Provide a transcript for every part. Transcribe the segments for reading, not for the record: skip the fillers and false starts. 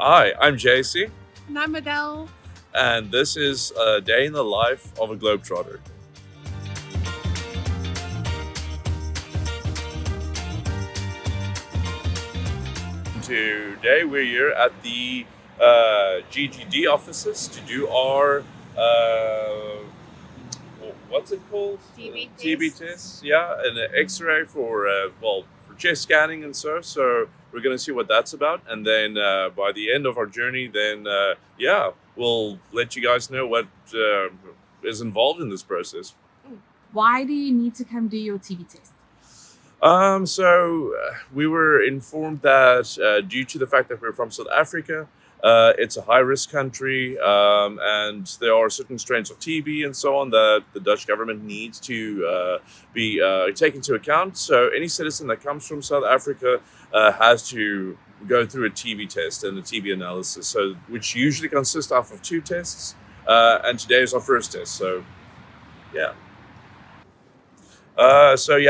Hi, I'm JC, And I'm Adele. and this is a day in the life of a Globetrotter. Today we're here at the GGD offices to do our what's it called? TB tests. Yeah, and an X-ray for for chest scanning and so. So we're gonna see what that's about, and then by the end of our journey, then we'll let you guys know what is involved in this process. Why do you need to come do your TB test? We were informed that due to the fact that we're from South Africa, it's a high-risk country, and there are certain strains of TB and so on that the Dutch government needs to be taken into account. So any citizen that comes from South Africa has to go through a TB test and a TB analysis, so which usually consists of two tests, and today is our first test. So, yeah.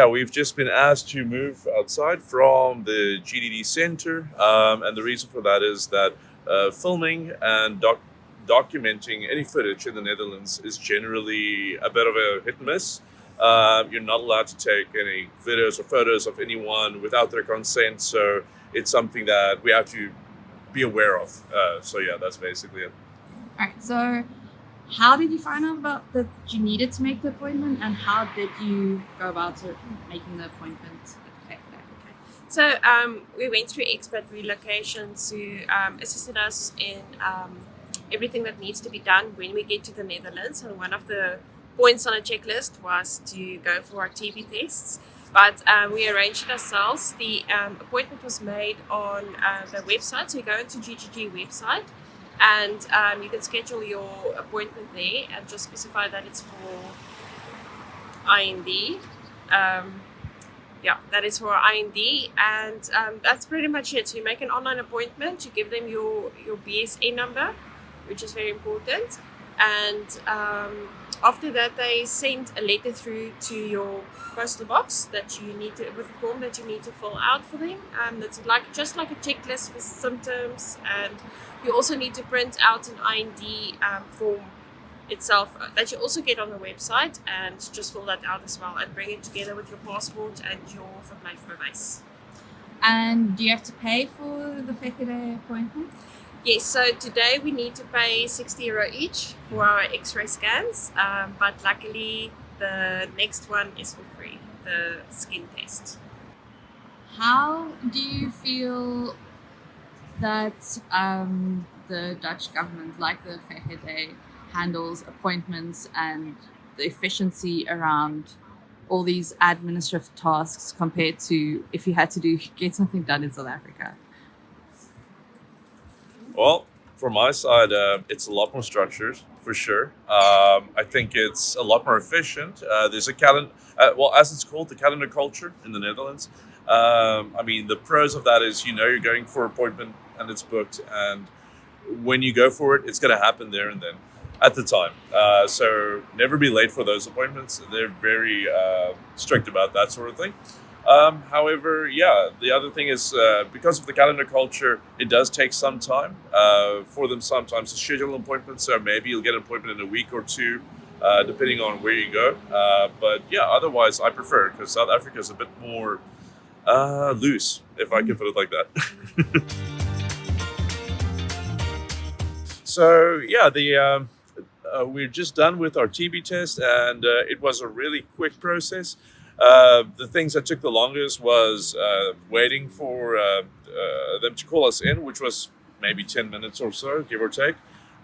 We've just been asked to move outside from the GDD center, and the reason for that is that filming and documenting any footage in the Netherlands is generally a bit of a hit and miss. You're not allowed to take any videos or photos of anyone without their consent, so it's something that we have to be aware of. That's basically it. All right, so how did you find out about that you needed to make the appointment, and how did you go about making the appointment? Okay. So we went through expert relocations who assisted us in everything that needs to be done when we get to the Netherlands. And one of the points on a checklist was to go for our TB tests. But we arranged it ourselves. The appointment was made on the website. So you go into GGG website, and you can schedule your appointment there and just specify that it's for IND. That is for IND, and that's pretty much it. So you make an online appointment, you give them your BSN number, which is very important, and after that they send a letter through to your postal box that you need to, with a form that you need to fill out for them. That's just like a checklist for symptoms, and you also need to print out an IND form itself that you also get on the website, and just fill that out as well and bring it together with your passport and your verblijfbewijs. And do you have to pay for the 50-day appointment? Yes, so today we need to pay €60 each for our X-ray scans, but luckily the next one is for free, the skin test. How do you feel that the Dutch government, like the VGD, handles appointments and the efficiency around all these administrative tasks compared to if you had to get something done in South Africa? Well, from my side, it's a lot more structured for sure. I think it's a lot more efficient. There's a calendar, as it's called, the calendar culture in the Netherlands. The pros of that is, you're going for an appointment and it's booked, and when you go for it, it's going to happen there and then at the time. So never be late for those appointments. They're very strict about that sort of thing. However, the other thing is because of the calendar culture, it does take some time for them sometimes to schedule an appointment. So maybe you'll get an appointment in a week or two, depending on where you go. Otherwise, I prefer it because South Africa is a bit more loose, if I can put it like that. We're just done with our TB test, and it was a really quick process. The things that took the longest was waiting for them to call us in, which was maybe 10 minutes or so, give or take.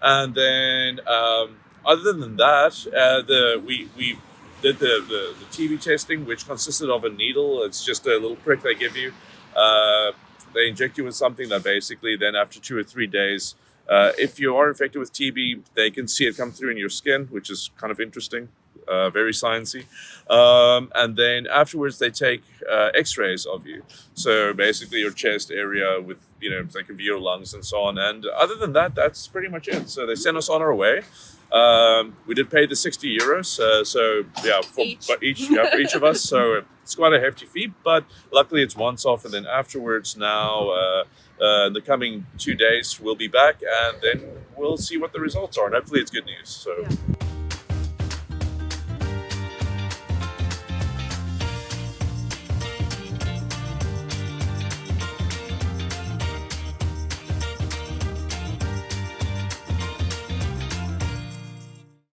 And then, other than that, we did the TB testing, which consisted of a needle. It's just a little prick they give you. They inject you with something that basically then after 2 or 3 days, if you are infected with TB, they can see it come through in your skin, which is kind of interesting. very sciencey. And then afterwards, they take X-rays of you. So basically, your chest area with they can view your lungs and so on. And other than that, that's pretty much it. So they sent us on our way. We did pay the €60, so yeah, for each of us. So it's quite a hefty fee, but luckily it's once off, and then afterwards now, in the coming 2 days, we'll be back, and then we'll see what the results are, and hopefully it's good news. So. Yeah.